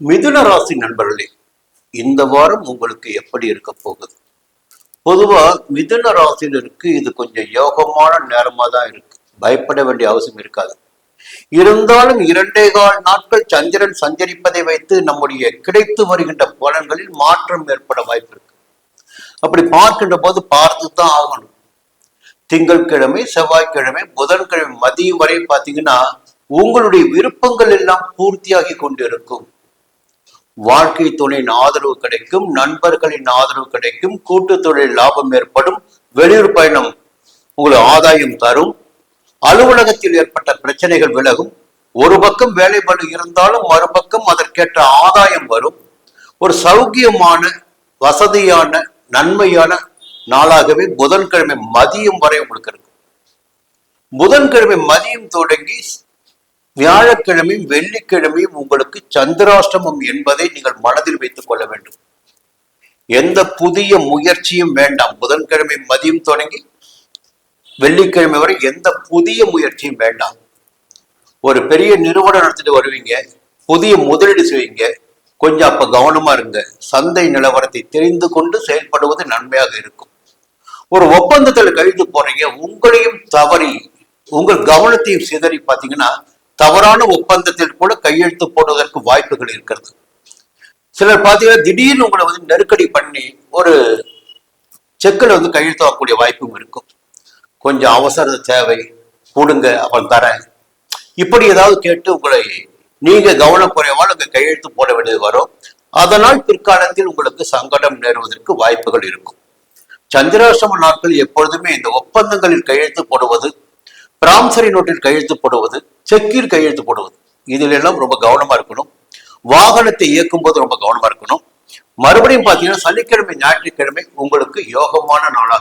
மிதுன ராசி நண்பர்களே, இந்த வாரம் உங்களுக்கு எப்படி இருக்க போகுது? பொதுவா மிதுன ராசினருக்கு இது கொஞ்சம் யோகமான நேரமா தான் இருக்கு. பயப்பட வேண்டிய அவசியம் இருக்காது. இருந்தாலும் 2.25 நாட்கள் சந்திரன் சஞ்சரிப்பதை வைத்து நம்முடைய கிடைத்து வருகின்ற பலன்களில் மாற்றம் ஏற்பட வாய்ப்பு இருக்கு. அப்படி பார்க்கின்ற போது பார்த்து தான் ஆகணும். திங்கட்கிழமை, செவ்வாய்க்கிழமை, புதன்கிழமை மதியம் வரை பார்த்தீங்கன்னா உங்களுடைய விருப்பங்கள் எல்லாம் பூர்த்தியாகி கொண்டிருக்கும். வாழ்க்கை துணையின் ஆதரவு கிடைக்கும், நண்பர்களின் ஆதரவு கிடைக்கும், கூட்டு தொழில் லாபம் ஏற்படும், வெளியூர் பயணம் உங்களுக்கு ஆதாயம் தரும், அலுவலகத்தில் ஏற்பட்ட பிரச்சனைகள் விலகும். ஒரு பக்கம் வேலை பளு இருந்தாலும் மறுபக்கம் அதற்கேற்ற ஆதாயம் வரும். ஒரு சௌக்கியமான வசதியான நன்மையான நாளாகவே புதன்கிழமை மதியம் வரை உங்களுக்கு இருக்கும். புதன்கிழமை மதியம் தொடங்கி வியாழக்கிழமையும் வெள்ளிக்கிழமையும் உங்களுக்கு சந்திராஷ்டமம் என்பதை நீங்கள் மனதில் வைத்துக் கொள்ள வேண்டும். எந்த புதிய முயற்சியும் வேண்டாம். புதன்கிழமை மதியம் தொடங்கி வெள்ளிக்கிழமை வரை எந்த புதிய முயற்சியும் வேண்டாம். ஒரு பெரிய நிறுவனம் நடத்திட்டு வருவீங்க, புதிய முதலீடு செய்வீங்க, கொஞ்சம் அப்ப கவனமா இருங்க. சந்தை நிலவரத்தை தெரிந்து கொண்டு செயல்படுவது நன்மையாக இருக்கும். ஒரு ஒப்பந்தத்தில் கைது போறீங்க, உங்களையும் தவறி உங்கள் கவனத்தையும் சிதறி பார்த்தீங்கன்னா தவறான ஒப்பந்தத்தில் கூட கையெழுத்து போடுவதற்கு வாய்ப்புகள் இருக்கிறது. சிலர் பார்த்தீங்கன்னா திடீர்னு உங்களை நெருக்கடி பண்ணி ஒரு செக்கில் கையெழுத்து வாங்கக்கூடிய வாய்ப்பும் இருக்கும். கொஞ்சம் அவசர தேவை, கொடுங்க அப்புறம் தரேன், இப்படி ஏதாவது கேட்டு உங்களை நீங்க கவனக்குறைவால் அங்க கையெழுத்து போட வேண்டியது வரும். அதனால் பிற்காலத்தில் உங்களுக்கு சங்கடம் நேருவதற்கு வாய்ப்புகள் இருக்கும். சந்திராஷ்டம நாட்கள் எப்பொழுதுமே இந்த ஒப்பந்தங்களில் கையெழுத்து போடுவது, பிராம்சரி நோட்டில் கையெழுத்து போடுவது, செக்கில் கையெழுத்து போடுவது, இதில் எல்லாம் ரொம்ப கவனமா இருக்கணும். வாகனத்தை இயக்கும் போது ரொம்ப கவனமா இருக்கணும். மறுபடியும் பார்த்தீங்கன்னா சனிக்கிழமை ஞாயிற்றுக்கிழமை உங்களுக்கு யோகமான நாளாக